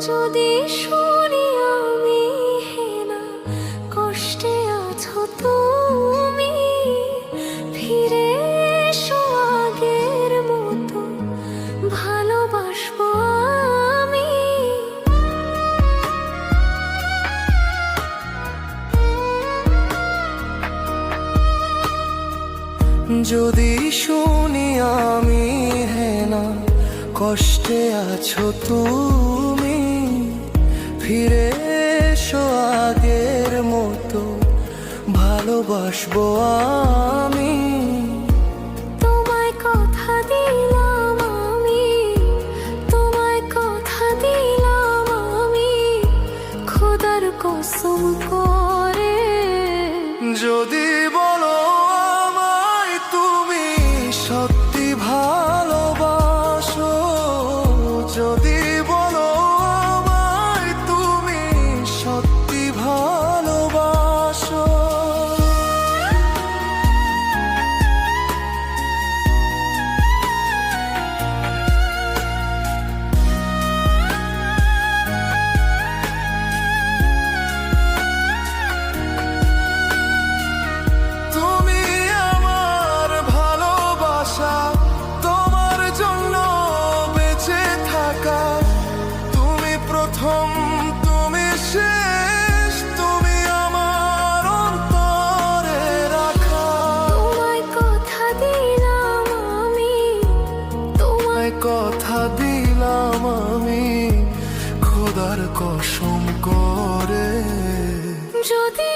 যদি শুনি আমি হেনা কষ্টে আছো তুমি, ফিরে এসো আগের মতো ভালোবাসবো আমি। যদি শুনি আমি হেনা কষ্টে আছো তুমি, ফিরে এসো আগের মতো ভালোবাসবো আমি। তোমায় কথা দিলাম আমি, তোমায় কথা দিলাম আমি, খোদার কসম করে। যদি বলো আমায় তুমি সত্যি ভালোবাসো, যদি বলো আমায় তুমি সত্যি ভালোবাসো, তুমি আমার ভালোবাসা, তোমার জন্য বেঁচে থাকা, তুমি প্রথম তুমি শেষ, তুমি আমার অন্তরে রাখা। তোমায় কথা দিলাম আমি, তোমায় কথা দিলাম আমি খোদার কসম করে। যদি